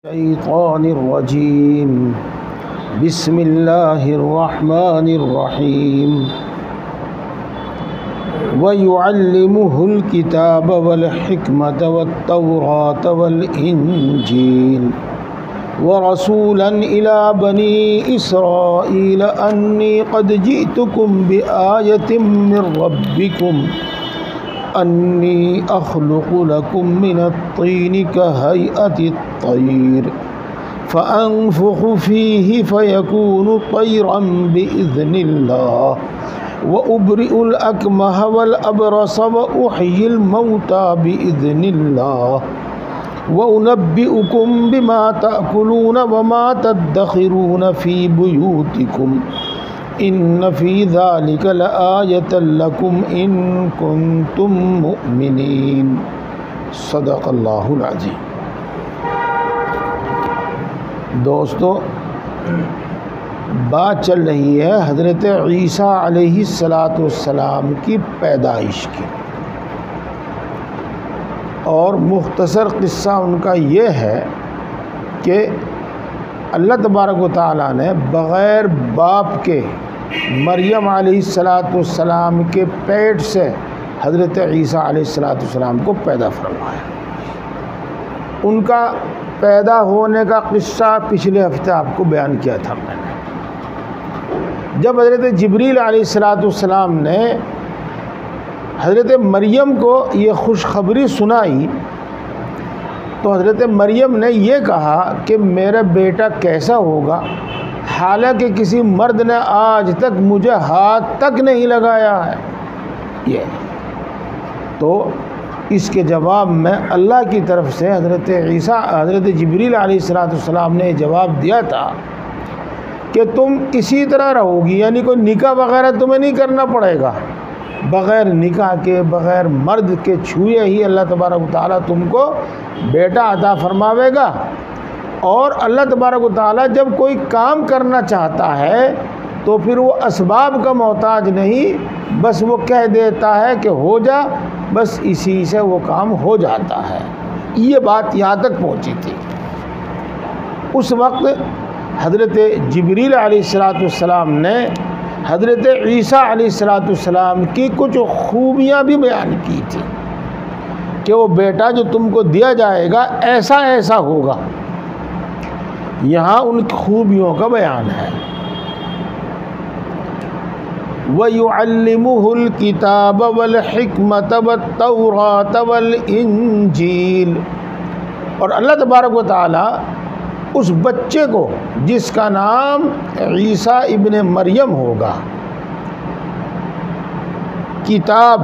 الشيطان الرجيم بسم الله الرحمن الرحيم ويعلمه الكتاب والحكمة والتوراة والإنجيل ورسولا إلى بني إسرائيل أني قد جئتكم بآية من ربكم أني أخلق لكم من الطين كهيئة الطير فأنفخ فيه فيكون طيرا بإذن الله وأبرئ الأكمه والأبرص وأحيي الموتى بإذن الله وأنبئكم بما تأكلون وما تدخرون في بيوتكم إن في ذلك لآية لكم إن كنتم مؤمنين صدق اللہ العظیم۔ دوستو، بات چل رہی ہے حضرت عیسیٰ علیہ السلام کی پیدائش کی، اور مختصر قصہ ان کا یہ ہے کہ اللہ تبارک و تعالیٰ نے بغیر باپ کے مریم علیہ السلام کے پیٹ سے حضرت عیسیٰ علیہ السلام کو پیدا فرمایا۔ ان کا پیدا ہونے کا قصہ پچھلے ہفتے آپ کو بیان کیا تھا میں نے۔ جب حضرت جبریل علیہ السلام نے حضرت مریم کو یہ خوشخبری سنائی تو حضرت مریم نے یہ کہا کہ میرا بیٹا کیسا ہوگا، حالانکہ کسی مرد نے آج تک مجھے ہاتھ تک نہیں لگایا ہے۔ یہ تو اس کے جواب میں اللہ کی طرف سے حضرت جبریل علیہ السلام نے جواب دیا تھا کہ تم اسی طرح رہو گی، یعنی کوئی نکاح وغیرہ تمہیں نہیں کرنا پڑے گا، بغیر نکاح کے بغیر مرد کے چھوئے ہی اللہ تبارک و تعالیٰ تم کو بیٹا عطا فرماوے گا۔ اور اللہ تبارک و تعالیٰ جب کوئی کام کرنا چاہتا ہے تو پھر وہ اسباب کا محتاج نہیں، بس وہ کہہ دیتا ہے کہ ہو جا، بس اسی سے وہ کام ہو جاتا ہے۔ یہ بات یہاں تک پہنچی تھی۔ اس وقت حضرت جبریل علیہ السلام نے حضرت عیسیٰ علیہ السلام کی کچھ خوبیاں بھی بیان کی تھی کہ وہ بیٹا جو تم کو دیا جائے گا ایسا ایسا ہوگا۔ یہاں ان خوبیوں کا بیان ہے۔ وَيُعَلِّمُهُ الْكِتَابَ وَالْحِكْمَةَ وَالتَّوْرَاةَ وَالْإِنْجِيلَ، اور اللہ تبارک و تعالیٰ اس بچے کو جس کا نام عیسیٰ ابن مریم ہوگا، کتاب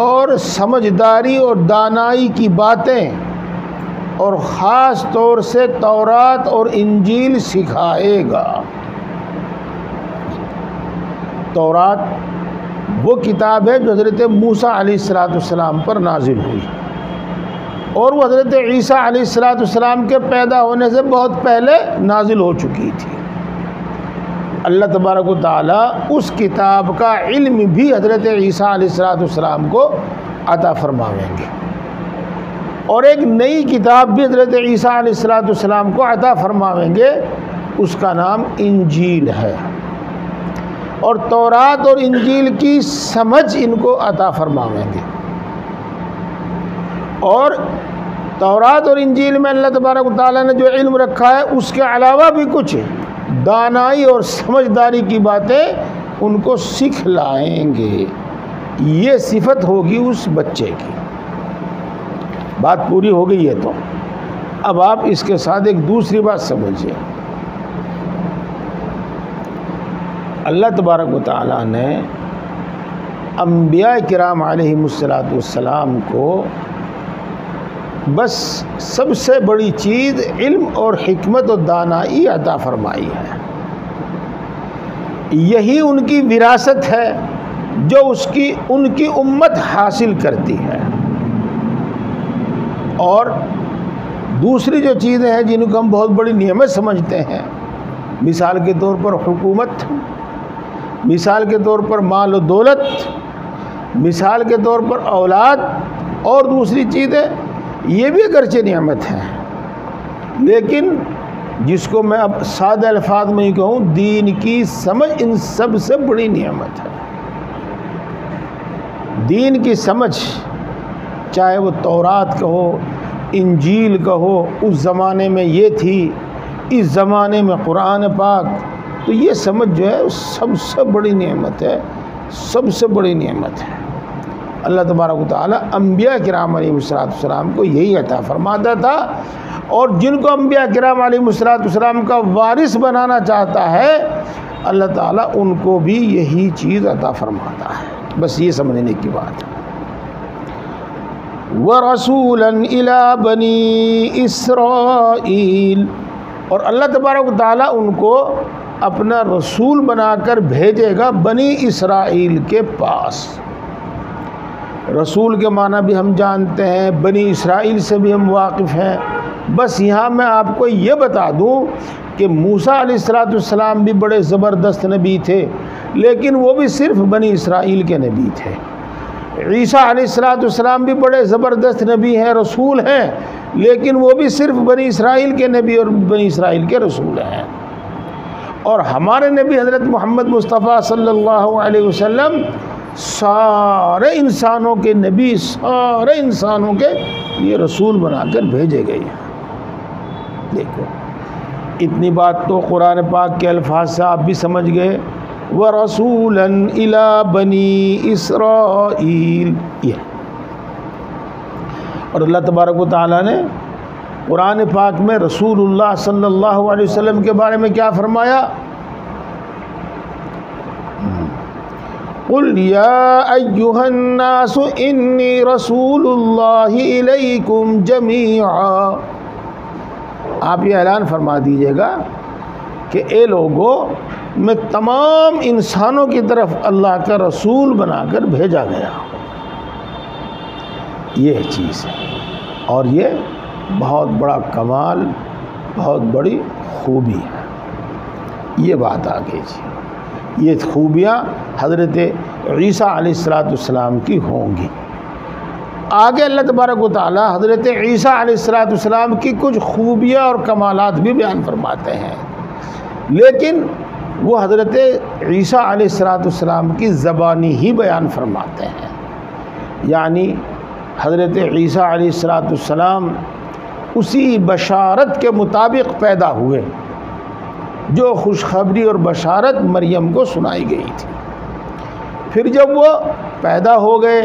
اور سمجھداری اور دانائی کی باتیں اور خاص طور سے تورات اور انجیل سکھائے گا۔ تورات وہ کتاب ہے جو حضرت موسیٰ علیہ السلام پر نازل ہوئی، اور وہ حضرت عیسیٰ علیہ السلام کے پیدا ہونے سے بہت پہلے نازل ہو چکی تھی۔ اللہ تبارک و تعالیٰ اس کتاب کا علم بھی حضرت عیسیٰ علیہ السلام کو عطا فرمائیں گے، اور ایک نئی کتاب بھی حضرت عیسیٰ علیہ السلام کو عطا فرمائیں گے، اس کا نام انجیل ہے، اور تورات اور انجیل کی سمجھ ان کو عطا فرمائیں گے۔ اور تورات اور انجیل میں اللہ تبارک و تعالیٰ نے جو علم رکھا ہے اس کے علاوہ بھی کچھ دانائی اور سمجھداری کی باتیں ان کو سکھلائیں گے۔ یہ صفت ہوگی اس بچے کی۔ بات پوری ہو گئی ہے، تو اب آپ اس کے ساتھ ایک دوسری بات سمجھیے۔ اللہ تبارک و تعالیٰ نے انبیاء کرام علیہ السلام کو بس سب سے بڑی چیز علم اور حکمت و دانائی عطا فرمائی ہے۔ یہی ان کی وراثت ہے جو ان کی امت حاصل کرتی ہے۔ اور دوسری جو چیزیں ہیں جن کو ہم بہت بڑی نعمت سمجھتے ہیں، مثال کے طور پر حکومت، مثال کے طور پر مال و دولت، مثال کے طور پر اولاد، اور دوسری چیزیں یہ بھی اگرچہ نعمت ہے، لیکن جس کو میں اب سادہ الفاظ میں ہی کہوں، دین کی سمجھ ان سب سے بڑی نعمت ہے۔ دین کی سمجھ، چاہے وہ تورات کہو، انجیل کہو، اس زمانے میں یہ تھی، اس زمانے میں قرآن پاک، تو یہ سمجھ جو ہے سب سے بڑی نعمت ہے، سب سے بڑی نعمت ہے۔ اللہ تبارک و تعالیٰ انبیاء کرام علیہ السلام کو یہی عطا فرماتا تھا، اور جن کو انبیاء کرام علیہ السلام کا وارث بنانا چاہتا ہے اللہ تعالیٰ ان کو بھی یہی چیز عطا فرماتا ہے۔ بس یہ سمجھنے کی بات ہے۔ وَرَسُولًا إِلَىٰ بَنِي إِسْرَائِيل، اور اللہ تبارک و تعالیٰ ان کو اپنا رسول بنا کر بھیجے گا بنی اسرائیل کے پاس۔ رسول کے معنی بھی ہم جانتے ہیں، بنی اسرائیل سے بھی ہم واقف ہیں۔ بس یہاں میں آپ کو یہ بتا دوں کہ موسیٰ علیہ السلام بھی بڑے زبردست نبی تھے، لیکن وہ بھی صرف بنی اسرائیل کے نبی تھے۔ عیسیٰ علیہ السلام بھی بڑے زبردست نبی ہیں، رسول ہیں، لیکن وہ بھی صرف بنی اسرائیل کے نبی اور بنی اسرائیل کے رسول ہیں۔ اور ہمارے نبی حضرت محمد مصطفیٰ صلی اللہ علیہ وسلم سارے انسانوں کے نبی، سارے انسانوں کے یہ رسول بنا کر بھیجے گئے ہیں۔ دیکھو اتنی بات تو قرآن پاک کے الفاظ سے آپ بھی سمجھ گئے۔ وَرَسُولًا إِلَىٰ بَنِي إِسْرَائِيل، یہ، اور اللہ تبارک و تعالیٰ نے قرآن پاک میں رسول اللہ صلی اللہ علیہ وسلم کے بارے میں کیا فرمایا؟ قُلْ يَا أَيُّهَا النَّاسُ إِنِّي رَسُولُ اللَّهِ إِلَيْكُمْ جَمِيعًا، آپ یہ اعلان فرما دیجئے گا کہ اے لوگو، میں تمام انسانوں کی طرف اللہ کا رسول بنا کر بھیجا گیا۔ یہ چیز ہے، اور یہ بہت بڑا کمال، بہت بڑی خوبی ہے۔ یہ بات آگے جی، یہ خوبیاں حضرت عیسیٰ علیہ السلام کی ہوں گی۔ آگے اللہ تبارک و تعالیٰ حضرت عیسیٰ علیہ السلام کی کچھ خوبیاں اور کمالات بھی بیان فرماتے ہیں، لیکن وہ حضرت عیسیٰ علیہ السلام کی زبانی ہی بیان فرماتے ہیں۔ یعنی حضرت عیسیٰ علیہ السلام اسی بشارت کے مطابق پیدا ہوئے جو خوشخبری اور بشارت مریم کو سنائی گئی تھی۔ پھر جب وہ پیدا ہو گئے،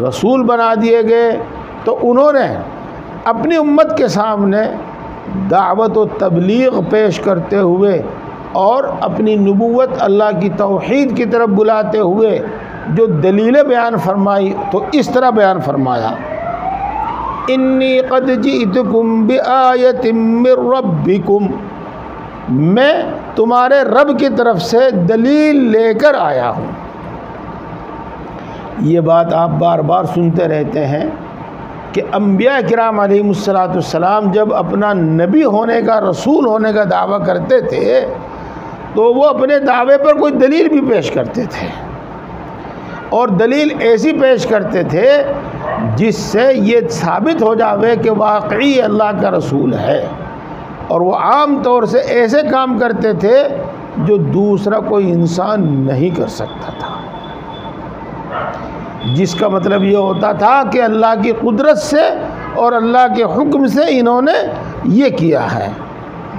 رسول بنا دیے گئے، تو انہوں نے اپنی امت کے سامنے دعوت و تبلیغ پیش کرتے ہوئے اور اپنی نبوت اللہ کی توحید کی طرف بلاتے ہوئے جو دلیلیں بیان فرمائی، تو اس طرح بیان فرمایا، انی قد جئتکم بآیۃ من ربکم، میں تمہارے رب کی طرف سے دلیل لے کر آیا ہوں۔ یہ بات آپ بار بار سنتے رہتے ہیں کہ انبیاء کرام علیہ السلام جب اپنا نبی ہونے کا، رسول ہونے کا دعویٰ کرتے تھے تو وہ اپنے دعوے پر کوئی دلیل بھی پیش کرتے تھے، اور دلیل ایسی پیش کرتے تھے جس سے یہ ثابت ہو جاوے کہ واقعی اللہ کا رسول ہے، اور وہ عام طور سے ایسے کام کرتے تھے جو دوسرا کوئی انسان نہیں کر سکتا تھا، جس کا مطلب یہ ہوتا تھا کہ اللہ کی قدرت سے اور اللہ کے حکم سے انہوں نے یہ کیا ہے،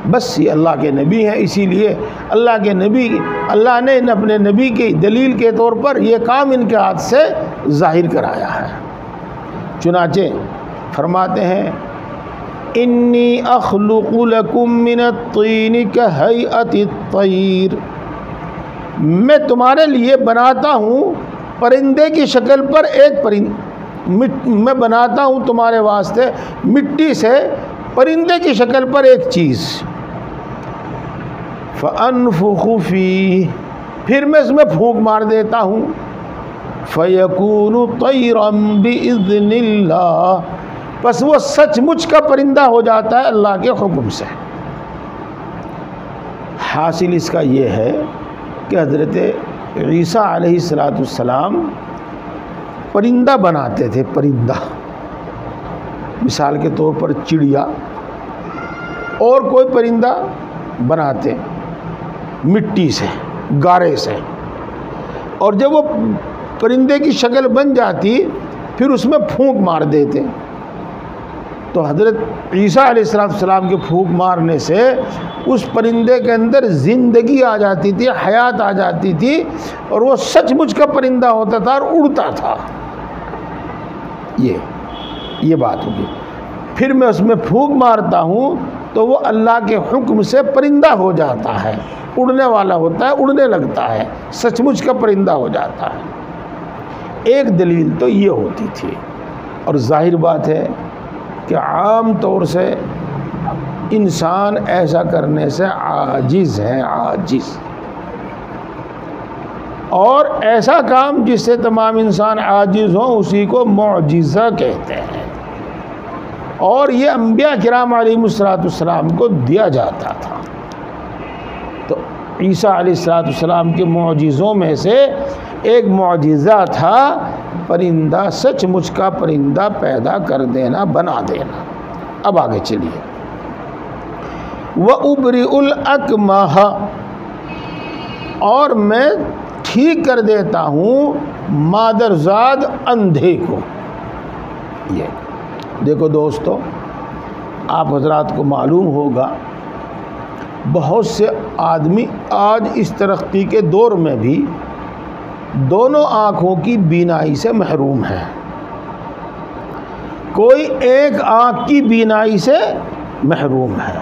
بس یہ اللہ کے نبی ہیں، اسی لیے اللہ کے نبی، اللہ نے اپنے نبی کی دلیل کے طور پر یہ کام ان کے ہاتھ سے ظاہر کرایا ہے۔ چنانچہ فرماتے ہیں، انی اخلق لکم من الطین کہیئۃ الطیر، میں تمہارے لیے بناتا ہوں پرندے کی شکل پر ایک میں بناتا ہوں تمہارے واسطے مٹی سے پرندے کی شکل پر ایک چیز، فَأَنفُخُ فِيهِ، پھر میں اس میں پھونک مار دیتا ہوں، فَيَكُونُ طَيْرًا بِإِذْنِ اللَّهِ، پس وہ سچ مچ کا پرندہ ہو جاتا ہے اللہ کے حکم سے۔ حاصل اس کا یہ ہے کہ حضرت عیسیٰ علیہ السلام پرندہ بناتے تھے، پرندہ، مثال کے طور پر چڑیا، اور کوئی پرندہ بناتے مٹی سے، گارے سے، اور جب وہ پرندے کی شکل بن جاتی پھر اس میں پھونک مار دیتے. تو حضرت عیسیٰ علیہ السلام کے پھونک مارنے سے اس پرندے کے اندر زندگی آ جاتی تھی، حیات آ جاتی تھی، اور وہ سچ مچ کا پرندہ ہوتا تھا اور اڑتا تھا. یہ بات ہوگی. پھر میں اس میں پھونک مارتا ہوں تو وہ اللہ کے حکم سے پرندہ ہو جاتا ہے، اڑنے والا ہوتا ہے، اڑنے لگتا ہے، سچ مچ کا پرندہ ہو جاتا ہے. ایک دلیل تو یہ ہوتی تھی. اور ظاہر بات ہے کہ عام طور سے انسان ایسا کرنے سے عاجز ہے، عاجز. اور ایسا کام جس سے تمام انسان عاجز ہوں اسی کو معجزہ کہتے ہیں. اور یہ انبیاء کرام علیہم السلام کو دیا جاتا تھا. تو عیسیٰ علیہ السلام کے معجزوں میں سے ایک معجزہ تھا پرندہ، سچ مچ کا پرندہ پیدا کر دینا، بنا دینا. اب آگے چلیے. وَأُبْرِئُ الْأَكْمَحَ، اور میں ٹھیک کر دیتا ہوں مادرزاد اندھے کو. یہ دیکھو دوستو، آپ حضرات کو معلوم ہوگا بہت سے آدمی آج اس ترقی کے دور میں بھی دونوں آنکھوں کی بینائی سے محروم ہے. کوئی ایک آنکھ کی بینائی سے محروم ہے.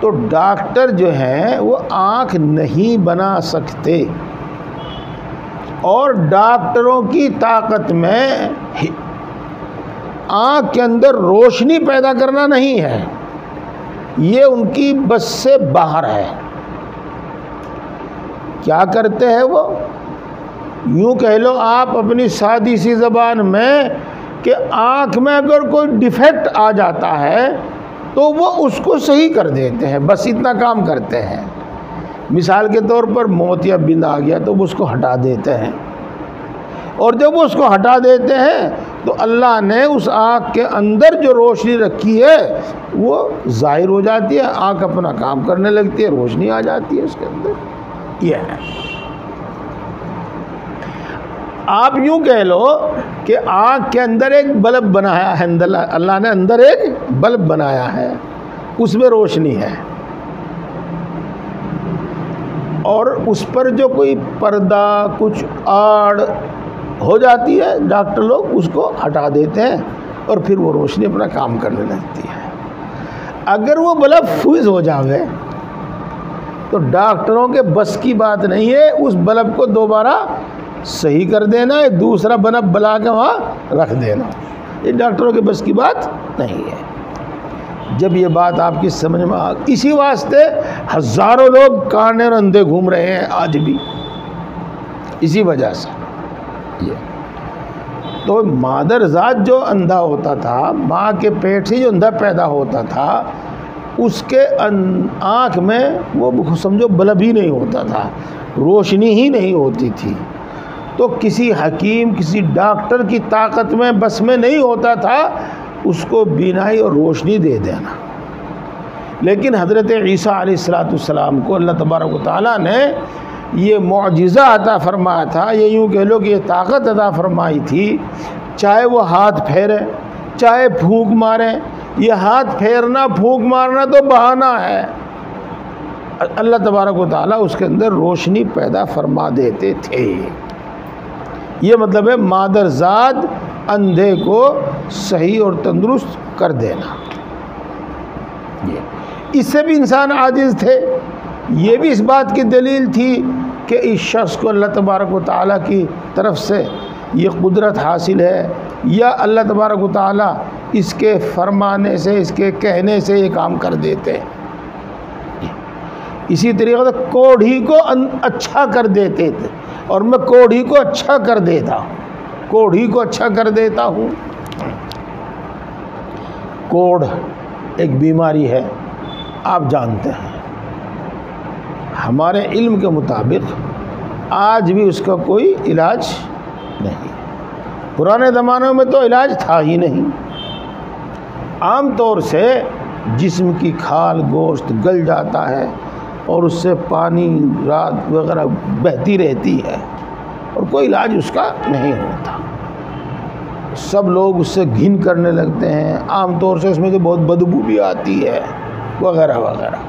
تو ڈاکٹر جو ہیں وہ آنکھ نہیں بنا سکتے، اور ڈاکٹروں کی طاقت میں آنکھ کے اندر روشنی پیدا کرنا نہیں ہے، یہ ان کی بس سے باہر ہے. کیا کرتے ہیں وہ؟ یوں کہہ لو آپ اپنی سادی سی زبان میں کہ آنکھ میں اگر کوئی ڈیفیکٹ آ جاتا ہے تو وہ اس کو صحیح کر دیتے ہیں، بس اتنا کام کرتے ہیں. مثال کے طور پر موتیا بند آ گیا تو وہ اس کو ہٹا دیتے ہیں، اور جب وہ اس کو ہٹا دیتے ہیں تو اللہ نے اس آنکھ کے اندر جو روشنی رکھی ہے وہ ظاہر ہو جاتی ہے، آنکھ اپنا کام کرنے لگتی ہے، روشنی آ جاتی ہے اس کے اندر. یہ ہے. آپ یوں کہہ لو کہ آنکھ کے اندر ایک بلب بنایا ہے، اللہ نے اندر ایک بلب بنایا ہے، اس میں روشنی ہے، اور اس پر جو کوئی پردہ کچھ آڑ ہو جاتی ہے ڈاکٹر لوگ اس کو ہٹا دیتے ہیں اور پھر وہ روشنی اپنا کام کرنے لگتی ہے. اگر وہ بلب فیوز ہو جاوے تو ڈاکٹروں کے بس کی بات نہیں ہے اس بلب کو دوبارہ صحیح کر دینا، دوسرا بلب بلا کے وہاں رکھ دینا. یہ ڈاکٹروں کے بس کی بات نہیں ہے. جب یہ بات آپ کی سمجھ میں اسی واسطے ہزاروں لوگ کانے اور اندھے گھوم رہے ہیں آج بھی، اسی وجہ سے. تو مادر ذات جو اندھا ہوتا تھا، ماں کے پیٹ سے جو اندھا پیدا ہوتا تھا، اس کے آنکھ میں وہ سمجھو بلب ہی نہیں ہوتا تھا، روشنی ہی نہیں ہوتی تھی. تو کسی حکیم، کسی ڈاکٹر کی طاقت میں بس میں نہیں ہوتا تھا اس کو بینائی اور روشنی دے دینا. لیکن حضرت عیسیٰ علیہ السلام کو اللہ تبارک و تعالیٰ نے یہ معجزہ عطا فرمایا تھا، یہ یوں کہہ لو کہ یہ طاقت عطا فرمائی تھی. چاہے وہ ہاتھ پھیرے، چاہے پھونک مارے، یہ ہاتھ پھیرنا پھونک مارنا تو بہانہ ہے، اللہ تبارک و تعالیٰ اس کے اندر روشنی پیدا فرما دیتے تھے. یہ مطلب ہے مادرزاد اندھے کو صحیح اور تندرست کر دینا. اس سے بھی انسان عاجز تھے. یہ بھی اس بات کی دلیل تھی کہ اس شخص کو اللہ تبارک و تعالیٰ کی طرف سے یہ قدرت حاصل ہے، یا اللہ تبارک و تعالیٰ اس کے فرمانے سے، اس کے کہنے سے یہ کام کر دیتے ہیں. اسی طریقے سے کوڑھی کو اچھا کر دیتے تھے، اور میں کوڑھی کو اچھا کر دیتا ہوں، کوڑھی کو اچھا کر دیتا ہوں. کوڑھ ایک بیماری ہے، آپ جانتے ہیں. ہمارے علم کے مطابق آج بھی اس کا کوئی علاج نہیں. پرانے زمانوں میں تو علاج تھا ہی نہیں. عام طور سے جسم کی کھال گوشت گل جاتا ہے اور اس سے پانی رات وغیرہ بہتی رہتی ہے اور کوئی علاج اس کا نہیں ہوتا. سب لوگ اس سے گھن کرنے لگتے ہیں، عام طور سے اس میں تو بہت بدبو بھی آتی ہے وغیرہ وغیرہ.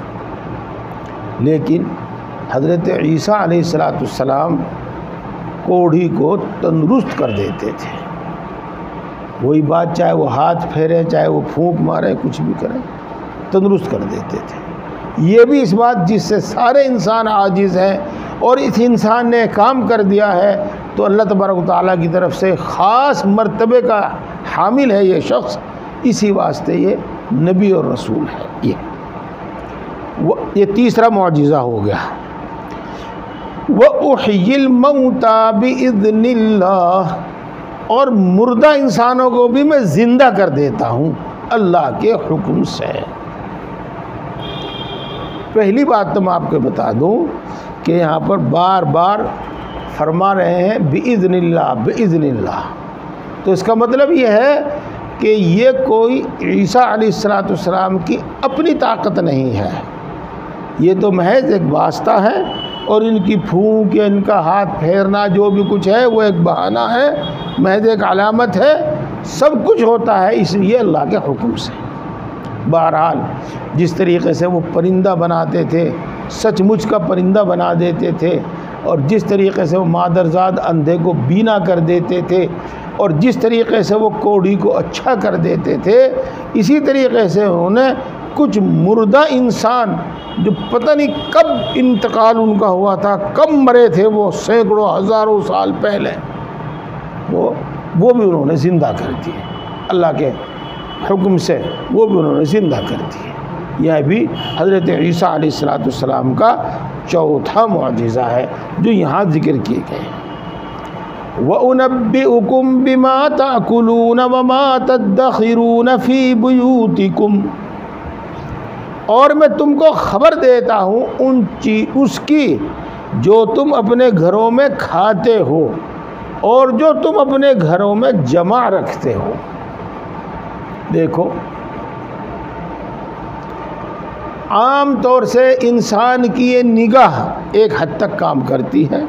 لیکن حضرت عیسیٰ علیہ السلام کوڑھی کو تندرست کر دیتے تھے. وہی بات، چاہے وہ ہاتھ پھیرے، چاہے وہ پھونک مارے، کچھ بھی کریں، تندرست کر دیتے تھے. یہ بھی اس بات جس سے سارے انسان عاجز ہیں اور اس انسان نے کام کر دیا ہے تو اللہ تبارک و تعالیٰ کی طرف سے خاص مرتبے کا حامل ہے یہ شخص، اسی واسطے یہ نبی اور رسول ہے. یہ تیسرا معجزہ ہو گیا. وَأُحْيِي الْمَوْتَى بِإِذْنِ اللَّهِ، اور مردہ انسانوں کو بھی میں زندہ کر دیتا ہوں اللہ کے حکم سے. پہلی بات تو میں آپ کو بتا دوں کہ یہاں پر بار بار فرما رہے ہیں بِإِذْنِ اللَّهِ بِإِذْنِ اللَّهِ، تو اس کا مطلب یہ ہے کہ یہ کوئی عیسیٰ علیہ السلام کی اپنی طاقت نہیں ہے، یہ تو محض ایک واسطہ ہے اور ان کی پھونک یا ان کا ہاتھ پھیرنا جو بھی کچھ ہے وہ ایک بہانہ ہے، محض ایک علامت ہے. سب کچھ ہوتا ہے اس لیے اللہ کے حکم سے. بہرحال جس طریقے سے وہ پرندہ بناتے تھے، سچ مچ کا پرندہ بنا دیتے تھے، اور جس طریقے سے وہ مادرزاد اندھے کو بینا کر دیتے تھے، اور جس طریقے سے وہ کوڑھی کو اچھا کر دیتے تھے، اسی طریقے سے انہوں نے کچھ مردہ انسان جو پتہ نہیں کب انتقال ان کا ہوا تھا، کب مرے تھے، وہ سینکڑوں ہزاروں سال پہلے، وہ بھی انہوں نے زندہ کر دیے اللہ کے حکم سے، وہ بھی انہوں نے زندہ کر دیے. یہ بھی حضرت عیسیٰ علیہ السلام کا چوتھا معجزہ ہے جو یہاں ذکر کیے گئے ہیں. وَأُنَبِّئُكُم بِمَا تَأْكُلُونَ وَمَا تَدَّخِرُونَ فِي بُيُوتِكُمْ، اور میں تم کو خبر دیتا ہوں اس کی جو تم اپنے گھروں میں کھاتے ہو اور جو تم اپنے گھروں میں جمع رکھتے ہو. دیکھو، عام طور سے انسان کی یہ نگاہ ایک حد تک کام کرتی ہے،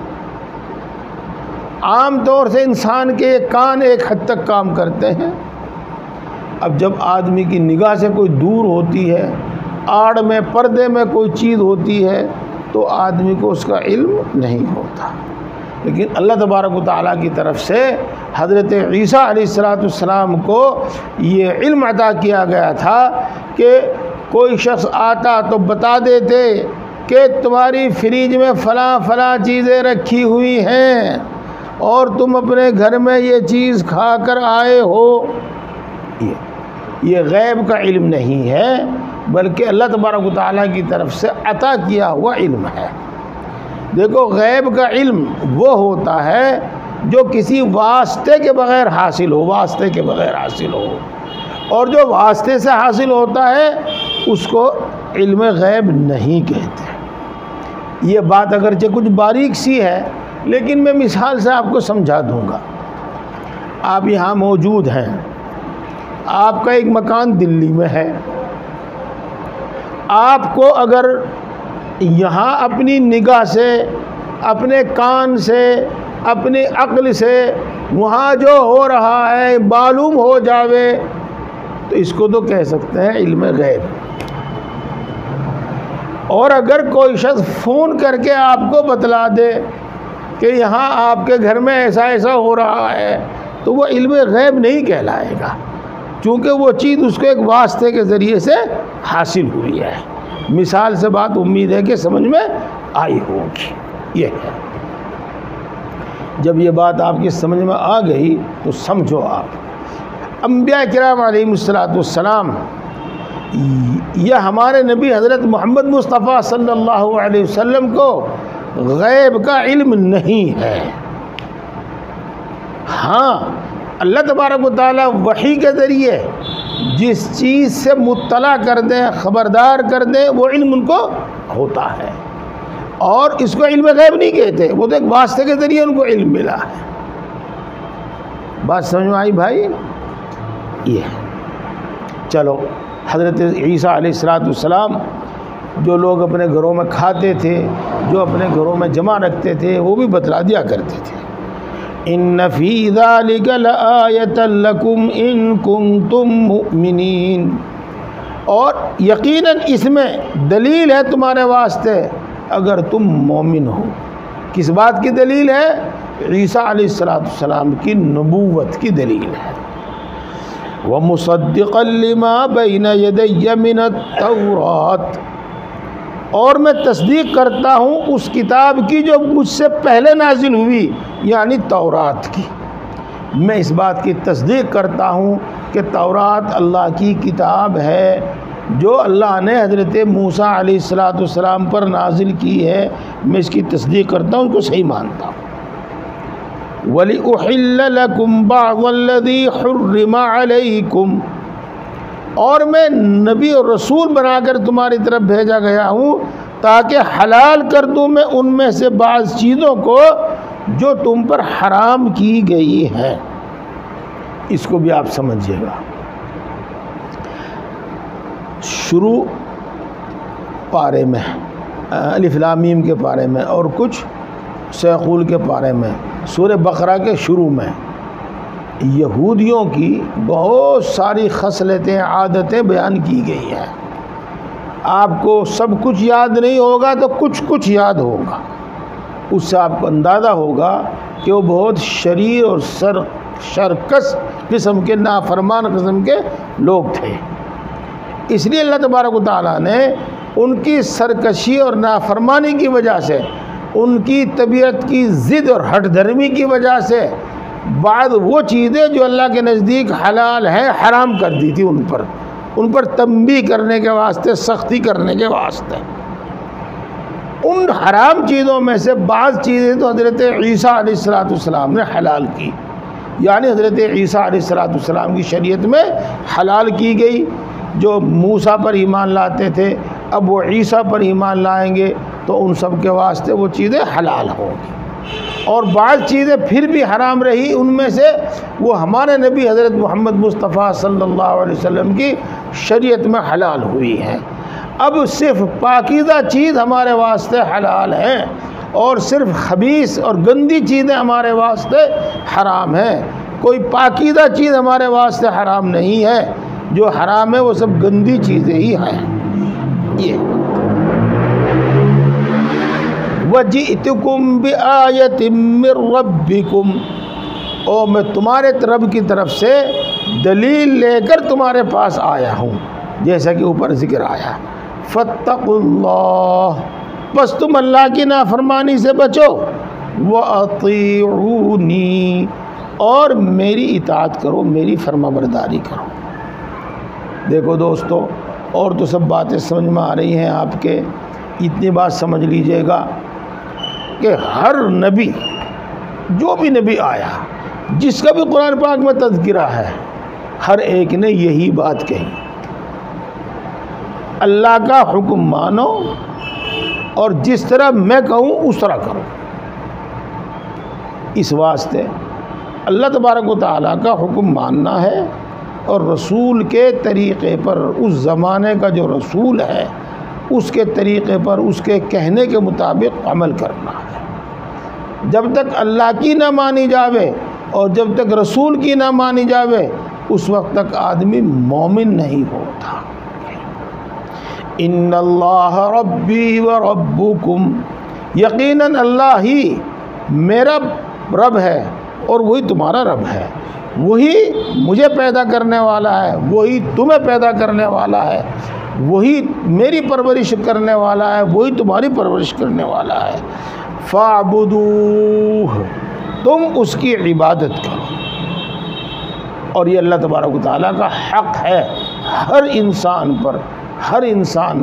عام طور سے انسان کے کان ایک حد تک کام کرتے ہیں. اب جب آدمی کی نگاہ سے کوئی دور ہوتی ہے، آڑ میں پردے میں کوئی چیز ہوتی ہے تو آدمی کو اس کا علم نہیں ہوتا. لیکن اللہ تبارک و تعالیٰ کی طرف سے حضرت عیسیٰ علیہ السلام کو یہ علم عطا کیا گیا تھا کہ کوئی شخص آتا تو بتا دیتے کہ تمہاری فریج میں فلاں فلاں چیزیں رکھی ہوئی ہیں اور تم اپنے گھر میں یہ چیز کھا کر آئے ہو. یہ غیب کا علم نہیں ہے بلکہ اللہ تبارک و تعالیٰ کی طرف سے عطا کیا ہوا علم ہے. دیکھو، غیب کا علم وہ ہوتا ہے جو کسی واسطے کے بغیر حاصل ہو، واسطے کے بغیر حاصل ہو، اور جو واسطے سے حاصل ہوتا ہے اس کو علم غیب نہیں کہتے. یہ بات اگرچہ کچھ باریک سی ہے لیکن میں مثال سے آپ کو سمجھا دوں گا. آپ یہاں موجود ہیں، آپ کا ایک مکان دلی میں ہے، آپ کو اگر یہاں اپنی نگاہ سے، اپنے کان سے، اپنی عقل سے وہاں جو ہو رہا ہے معلوم ہو جاوے تو اس کو تو کہہ سکتے ہیں علم غیب. اور اگر کوئی شخص فون کر کے آپ کو بتلا دے کہ یہاں آپ کے گھر میں ایسا ایسا ہو رہا ہے تو وہ علم غیب نہیں کہلائے گا، چونکہ وہ چیز اس کو ایک واسطے کے ذریعے سے حاصل ہوئی ہے. مثال سے بات امید ہے کہ سمجھ میں آئی ہوگی. یہ ہے، جب یہ بات آپ کی سمجھ میں آ گئی تو سمجھو، آپ انبیاء کرام علیہ السلام یا ہمارے نبی حضرت محمد مصطفیٰ صلی اللہ علیہ وسلم کو غیب کا علم نہیں ہے. ہاں، اللہ تبارک و تعالیٰ وحی کے ذریعے جس چیز سے مطلع کر دیں، خبردار کر دیں، وہ علم ان کو ہوتا ہے، اور اس کو علم غیب نہیں کہتے، وہ تو ایک واسطے کے ذریعے ان کو علم ملا ہے. بات سمجھ میں آئی بھائی؟ یہ چلو حضرت عیسیٰ علیہ السلام جو لوگ اپنے گھروں میں کھاتے تھے، جو اپنے گھروں میں جمع رکھتے تھے، وہ بھی بتلا دیا کرتے تھے، ان فی ذلک لآیۃ لکم ان کنتم مؤمنین، اور یقیناً اس میں دلیل ہے تمہارے واسطے اگر تم مومن ہو۔ کس بات کی دلیل ہے؟ عیسیٰ علیہ السلام کی نبوت کی دلیل ہے۔ وَمُصَدِّقًا لِمَا بَيْنَ يَدَيَّ مِنَ التَّوْرَاتِ، اور میں تصدیق کرتا ہوں اس کتاب کی جو مجھ سے پہلے نازل ہوئی، یعنی تورات کی۔ میں اس بات کی تصدیق کرتا ہوں کہ تورات اللہ کی کتاب ہے جو اللہ نے حضرت موسیٰ علیہ السلام پر نازل کی ہے، میں اس کی تصدیق کرتا ہوں، اس کو صحیح مانتا ہوں۔ وَلِأُحِلَّ لَكُمْ بَعْضَ الَّذِي حُرِّمَ عَلَيْكُمْ، اور میں نبی اور رسول بنا کر تمہاری طرف بھیجا گیا ہوں تاکہ حلال کر دوں میں ان میں سے بعض چیزوں کو جو تم پر حرام کی گئی ہے۔ اس کو بھی آپ سمجھیے گا۔ شروع پارے میں الف لام میم کے پارے میں اور کچھ سیقول کے پارے میں، سورہ بقرہ کے شروع میں یہودیوں کی بہت ساری خصلتیں، عادتیں بیان کی گئی ہیں۔ آپ کو سب کچھ یاد نہیں ہوگا تو کچھ یاد ہوگا، اس سے آپ کو اندازہ ہوگا کہ وہ بہت شریر اور شرکس قسم کے، نافرمان قسم کے لوگ تھے۔ اس لیے اللہ تبارک و تعالیٰ نے ان کی سرکشی اور نافرمانی کی وجہ سے، ان کی طبیعت کی ضد اور ہٹ دھرمی کی وجہ سے بعض وہ چیزیں جو اللہ کے نزدیک حلال ہیں حرام کر دی تھی، ان پر تنبیہ کرنے کے واسطے، سختی کرنے کے واسطے۔ ان حرام چیزوں میں سے بعض چیزیں تو حضرت عیسیٰ علیہ السلام نے حلال کی، یعنی حضرت عیسیٰ علیہ السلام کی شریعت میں حلال کی گئی۔ جو موسیٰ پر ایمان لاتے تھے اب وہ عیسیٰ پر ایمان لائیں گے تو ان سب کے واسطے وہ چیزیں حلال ہوں گی، اور بعض چیزیں پھر بھی حرام رہی، ان میں سے وہ ہمارے نبی حضرت محمد مصطفیٰ صلی اللہ علیہ وسلم کی شریعت میں حلال ہوئی ہیں۔ اب صرف پاکیزہ چیز ہمارے واسطے حلال ہیں اور صرف خبیث اور گندی چیزیں ہمارے واسطے حرام ہیں۔ کوئی پاکیزہ چیز ہمارے واسطے حرام نہیں ہے، جو حرام ہے وہ سب گندی چیزیں ہی ہیں۔ یہ وَجِئْتُكُمْ بِآیَةٍ مِّن رَبِّكُمْ، اور میں تمہارے رب کی طرف سے دلیل لے کر تمہارے پاس آیا ہوں، جیسا کہ اوپر ذکر آیا۔ فَاتَّقُوا اللَّهَ، بس تم اللہ کی نافرمانی سے بچو، وَأَطِیعُونِی، اور میری اطاعت کرو، میری فرما برداری کرو۔ دیکھو دوستو، اور تو سب باتیں سمجھ میں آ رہی ہیں آپ کے، اتنی بات سمجھ لیجئے گا کہ ہر نبی، جو بھی نبی آیا، جس کا بھی قرآن پاک میں تذکرہ ہے، ہر ایک نے یہی بات کہی، اللہ کا حکم مانو اور جس طرح میں کہوں اس طرح کرو۔ اس واسطے اللہ تبارک و تعالیٰ کا حکم ماننا ہے اور رسول کے طریقے پر، اس زمانے کا جو رسول ہے اس کے طریقے پر، اس کے کہنے کے مطابق عمل کرنا ہے۔ جب تک اللہ کی نہ مانی جاوے اور جب تک رسول کی نہ مانی جاوے اس وقت تک آدمی مومن نہیں ہوتا۔ ان اللہ ربی و ربکم، یقیناً اللہ ہی میرا رب ہے اور وہی تمہارا رب ہے، وہی مجھے پیدا کرنے والا ہے، وہی تمہیں پیدا کرنے والا ہے، وہی میری پرورش کرنے والا ہے، وہی تمہاری پرورش کرنے والا ہے۔ فَاعْبُدُوهُ، تم اس کی عبادت کرو۔ اور یہ اللہ تبارک و تعالیٰ کا حق ہے ہر انسان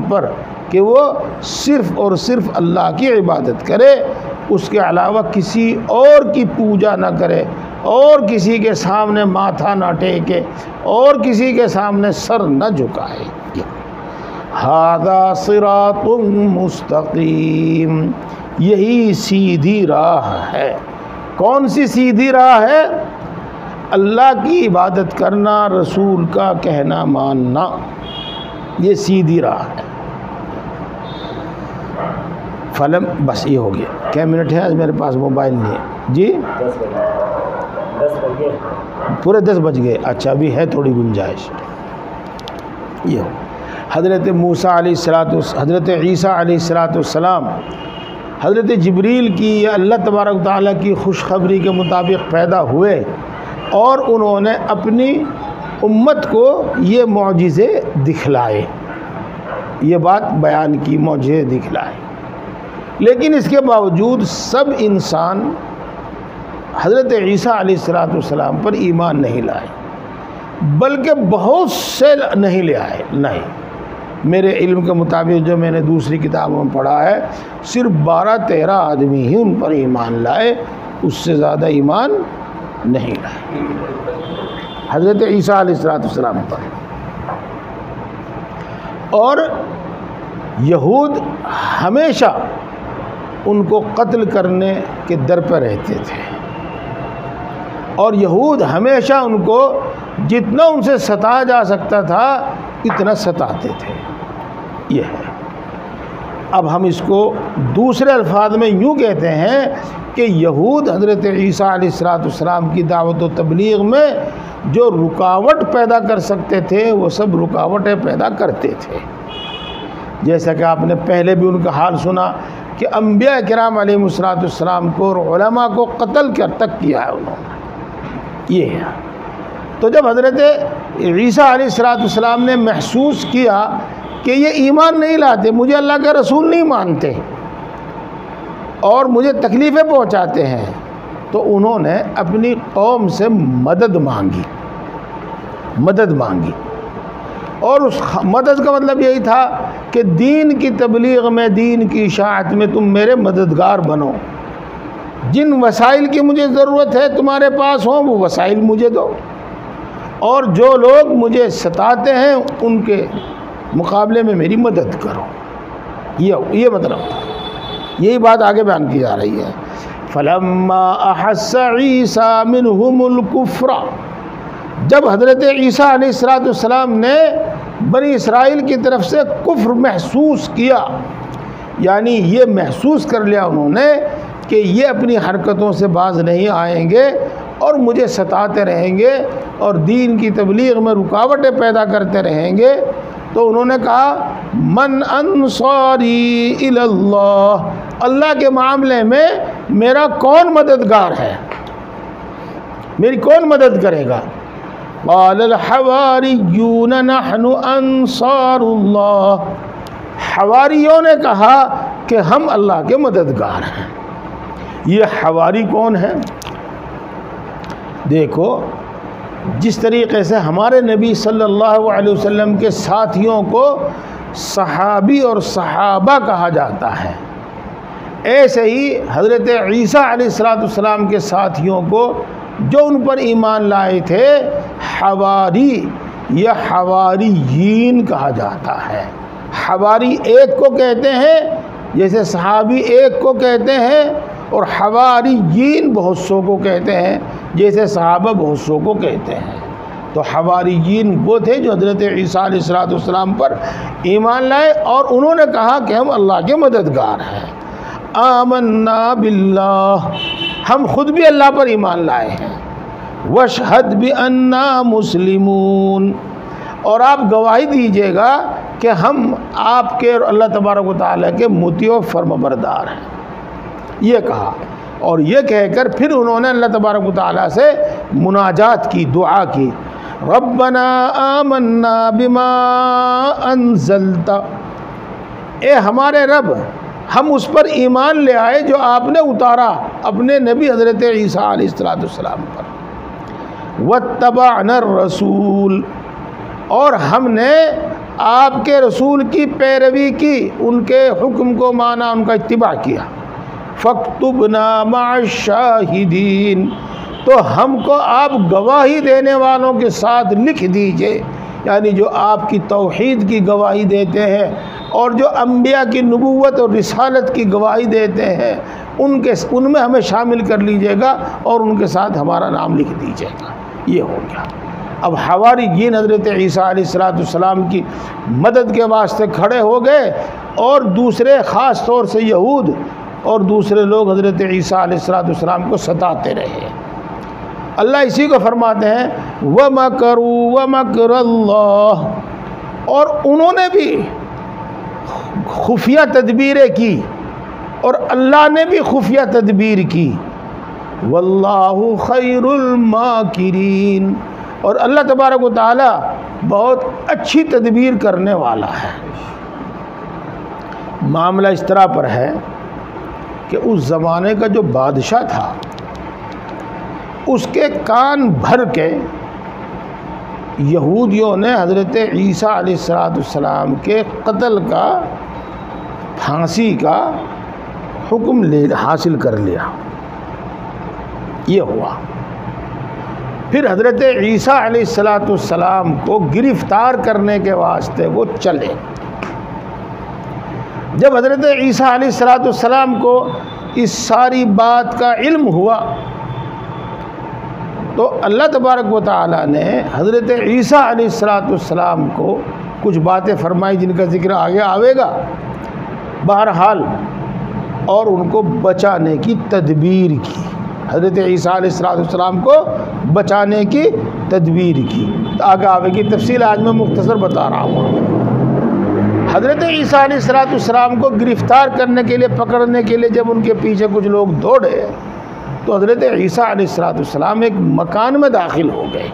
پر کہ وہ صرف اور صرف اللہ کی عبادت کرے، اس کے علاوہ کسی اور کی پوجا نہ کرے، اور کسی کے سامنے ماتھا نہ ٹیکے، اور کسی کے سامنے سر نہ جھکائے۔ ھذا صراط مستقیم، یہی سیدھی راہ ہے۔ کون سی سیدھی راہ ہے؟ اللہ کی عبادت کرنا، رسول کا کہنا ماننا، یہ سیدھی راہ ہے. فلم بس یہ ہو گیا. کیا منٹ ہے؟ آج میرے پاس موبائل نہیں ہے جی. 10 بجے پورے 10 بج گئے. اچھا ابھی ہے تھوڑی گنجائش. یہ ہو حضرت موسیٰ علیہ السلام، حضرت عیسیٰ علیہ السلام حضرت جبریل کی یا اللہ تبارک تعالیٰ کی خوشخبری کے مطابق پیدا ہوئے اور انہوں نے اپنی امت کو یہ معجزے دکھلائے. یہ بات بیان کی، معجزے دکھلائے. لیکن اس کے باوجود سب انسان حضرت عیسیٰ علیہ السلام پر ایمان نہیں لائے، بلکہ بہت سے نہیں لے آئے. نہیں، میرے علم کے مطابق جو میں نے دوسری کتابوں میں پڑھا ہے صرف 12-13 آدمی ہی ان پر ایمان لائے، اس سے زیادہ ایمان نہیں لائے حضرت عیسیٰ علیہ السلام پر. اور یہود ہمیشہ ان کو قتل کرنے کے در پہ رہتے تھے، اور یہود ہمیشہ ان کو جتنا ان سے ستایا جا سکتا تھا اتنا ستاتے تھے. یہ ہے. اب ہم اس کو دوسرے الفاظ میں یوں کہتے ہیں کہ یہود حضرت عیسیٰ علیہ السلام کی دعوت و تبلیغ میں جو رکاوٹ پیدا کر سکتے تھے وہ سب رکاوٹیں پیدا کرتے تھے. جیسا کہ آپ نے پہلے بھی ان کا حال سنا کہ انبیاء کرام علیہ السلام کو اور علماء کو قتل تک کیا ہے انہوں نے. یہ ہے. تو جب حضرت عیسیٰ علیہ السلام نے محسوس کیا کہ یہ ایمان نہیں لاتے، مجھے اللہ کا رسول نہیں مانتے اور مجھے تکلیفیں پہنچاتے ہیں، تو انہوں نے اپنی قوم سے مدد مانگی. اور اس مدد کا مطلب یہی تھا کہ دین کی تبلیغ میں، دین کی اشاعت میں تم میرے مددگار بنو. جن وسائل کی مجھے ضرورت ہے تمہارے پاس ہوں وہ وسائل مجھے دو، اور جو لوگ مجھے ستاتے ہیں ان کے مقابلے میں میری مدد کرو. یہ مطلب تھا. یہی بات آگے بیان کی جا رہی ہے. فَلَمَّا أَحَسَّ عِيسَى مِنْهُمُ الْكُفْرَ، جب حضرت عیسیٰ علیہ السلام نے بنی اسرائیل کی طرف سے کفر محسوس کیا، یعنی یہ محسوس کر لیا انہوں نے کہ یہ اپنی حرکتوں سے باز نہیں آئیں گے اور مجھے ستاتے رہیں گے اور دین کی تبلیغ میں رکاوٹیں پیدا کرتے رہیں گے، تو انہوں نے کہا من انصاری الی اللہ، اللہ کے معاملے میں میرا کون مددگار ہے، میری کون مدد کرے گا. قال الحواریون نحن انصار اللہ، حواریوں نے کہا کہ ہم اللہ کے مددگار ہیں. یہ حواری کون ہے؟ دیکھو جس طریقے سے ہمارے نبی صلی اللہ علیہ وسلم کے ساتھیوں کو صحابی اور صحابہ کہا جاتا ہے، ایسے ہی حضرت عیسیٰ علیہ السلام کے ساتھیوں کو جو ان پر ایمان لائے تھے حواری یا حواریین کہا جاتا ہے. حواری ایک کو کہتے ہیں جیسے صحابی ایک کو کہتے ہیں، اور حواریین بہت سو کو کہتے ہیں جیسے صحابہ بہت سو کو کہتے ہیں. تو حواریین وہ تھے جو حضرت عیسیٰ علیہ السلام پر ایمان لائے اور انہوں نے کہا کہ ہم اللہ کے مددگار ہیں. آمنا باللہ، ہم خود بھی اللہ پر ایمان لائے ہیں. واشہد بأننا مسلمون، اور آپ گواہی دیجیے گا کہ ہم آپ کے اور اللہ تبارک و تعالیٰ کے مطیع و فرمانبردار ہیں. یہ کہا، اور یہ کہہ کر پھر انہوں نے اللہ تبارک و تعالیٰ سے مناجات کی، دعا کی. ربنا آمنا بما انزلت، اے ہمارے رب ہم اس پر ایمان لے آئے جو آپ نے اتارا اپنے نبی حضرت عیسیٰ علیہ السلام پر. واتبعنا الرسول، اور ہم نے آپ کے رسول کی پیروی کی، ان کے حکم کو مانا، ان کا اتباع کیا. فاکتبنا مع الشاہدین، تو ہم کو آپ گواہی دینے والوں کے ساتھ لکھ دیجئے، یعنی جو آپ کی توحید کی گواہی دیتے ہیں اور جو انبیاء کی نبوت اور رسالت کی گواہی دیتے ہیں ان میں ہمیں شامل کر لیجئے گا اور ان کے ساتھ ہمارا نام لکھ دیجئے گا. یہ ہو گیا. اب حواریین حضرت عیسیٰ علیہ السلام کی مدد کے واسطے کھڑے ہو گئے، اور دوسرے خاص طور سے یہود اور دوسرے لوگ حضرت عیسیٰ علیہ السلام کو ستاتے رہے۔ اللہ اسی کو فرماتے ہیں وَمَكَرُوا وَمَكْرَ اللَّهِ، اور انہوں نے بھی خفیہ تدبیریں کی اور اللہ نے بھی خفیہ تدبیر کی۔ وَاللَّهُ خَيْرُ الْمَاكِرِينَ، اور اللہ تبارک و تعالی بہت اچھی تدبیر کرنے والا ہے۔ معاملہ اس طرح پر ہے کہ اس زمانے کا جو بادشاہ تھا، اس کے کان بھر کے یہودیوں نے حضرت عیسیٰ علیہ السلام کے قتل کا، پھانسی کا حکم حاصل کر لیا۔ یہ ہوا، پھر حضرت عیسیٰ علیہ السلام کو گرفتار کرنے کے واسطے وہ چلے۔ جب حضرت عیسیٰ علیہ السلام کو اس ساری بات کا علم ہوا تو اللہ تبارک و تعالی نے حضرت عیسیٰ علیہ السلام کو کچھ باتیں فرمائی جن کا ذکر آگے آئے گا بہرحال، اور ان کو بچانے کی تدبیر کی۔ حضرت عیسیٰ علیہ السلام کو بچانے کی تدبیر کی، آگے آگے کی تفصیل آج میں مختصر بتا رہا ہوں۔ حضرت عیسیٰ علیہ السلام کو گرفتار کرنے کے لیے، پکڑنے کے لیے جب ان کے پیچھے کچھ لوگ دوڑے تو حضرت عیسیٰ علیہ السلام ایک مکان میں داخل ہو گئے۔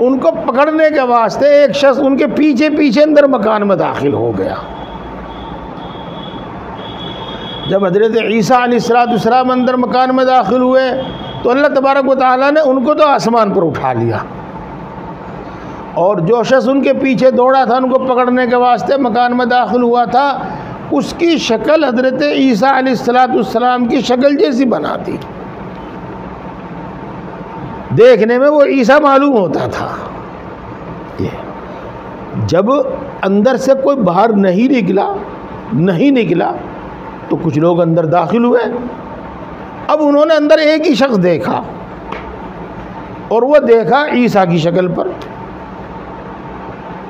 ان کو پکڑنے کے واسطے ایک شخص ان کے پیچھے پیچھے اندر مکان میں داخل ہو گیا۔ جب حضرت عیسیٰ علیہ السلام اندر مکان میں داخل ہوئے تو اللہ تبارک و تعالیٰ نے ان کو تو آسمان پر اٹھا لیا، اور جو شخص ان کے پیچھے دوڑا تھا ان کو پکڑنے کے واسطے مکان میں داخل ہوا تھا، اس کی شکل حضرت عیسیٰ علیہ السلام کی شکل جیسی بنا دی، دیکھنے میں وہ عیسیٰ معلوم ہوتا تھا۔ جب اندر سے کوئی باہر نہیں نکلا تو کچھ لوگ اندر داخل ہوئے۔ اب انہوں نے اندر ایک ہی شخص دیکھا، اور وہ دیکھا عیسیٰ کی شکل پر،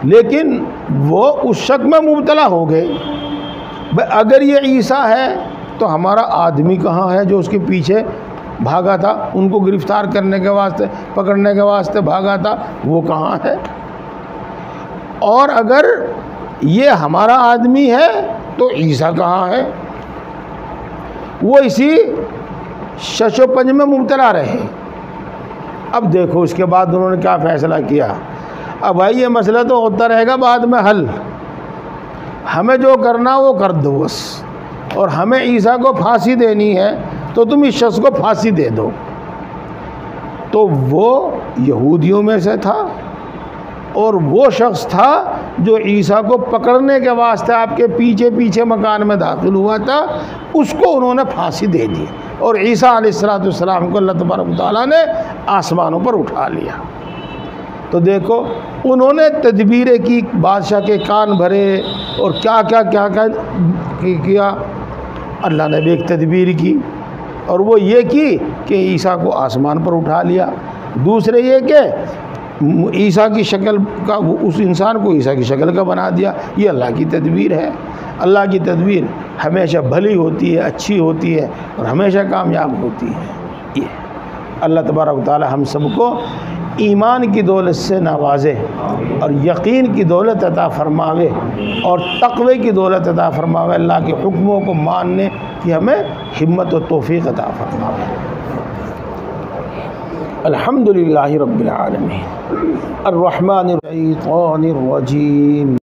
لیکن وہ اس شک میں مبتلا ہو گئے، اگر یہ عیسیٰ ہے تو ہمارا آدمی کہاں ہے جو اس کے پیچھے بھاگا تھا، ان کو گرفتار کرنے کے واسطے، پکڑنے کے واسطے بھاگا تھا، وہ کہاں ہے؟ اور اگر یہ ہمارا آدمی ہے تو عیسیٰ کہاں ہے؟ وہ اسی شش و پنج میں مبتلا رہے۔ اب دیکھو اس کے بعد انہوں نے کیا فیصلہ کیا، اب بھائی یہ مسئلہ تو ہوتا رہے گا بعد میں حل، ہمیں جو کرنا وہ کر دو بس، اور ہمیں عیسیٰ کو پھانسی دینی ہے تو تم اس شخص کو پھانسی دے دو۔ تو وہ یہودیوں میں سے تھا، اور وہ شخص تھا جو عیسیٰ کو پکڑنے کے واسطے آپ کے پیچھے پیچھے مکان میں داخل ہوا تھا، اس کو انہوں نے پھانسی دے دی، اور عیسیٰ علیہ السلام کو اللہ تبارک و تعالیٰ نے آسمانوں پر اٹھا لیا۔ تو دیکھو انہوں نے تدبیریں کی، بادشاہ کے کان بھرے، اور کیا کیا اللہ نے بھی ایک تدبیر کی، اور وہ یہ کی کہ عیسیٰ کو آسمان پر اٹھا لیا۔ دوسرے یہ کہ عیسیٰ کی شکل کا، اس انسان کو عیسیٰ کی شکل کا بنا دیا۔ یہ اللہ کی تدبیر ہے۔ اللہ کی تدبیر ہمیشہ بھلی ہوتی ہے، اچھی ہوتی ہے، اور ہمیشہ کامیاب ہوتی ہے۔ یہ اللہ تبارک و تعالی ہم سب کو ایمان کی دولت سے نوازے، اور یقین کی دولت عطا فرماوے، اور تقوی کی دولت عطا فرماوے۔ اللہ کے حکموں کو ماننے کی ہمیں ہمت و توفیق عطا فرماوے۔ الحمدللہ رب العالمین، الرحمن الرحیم،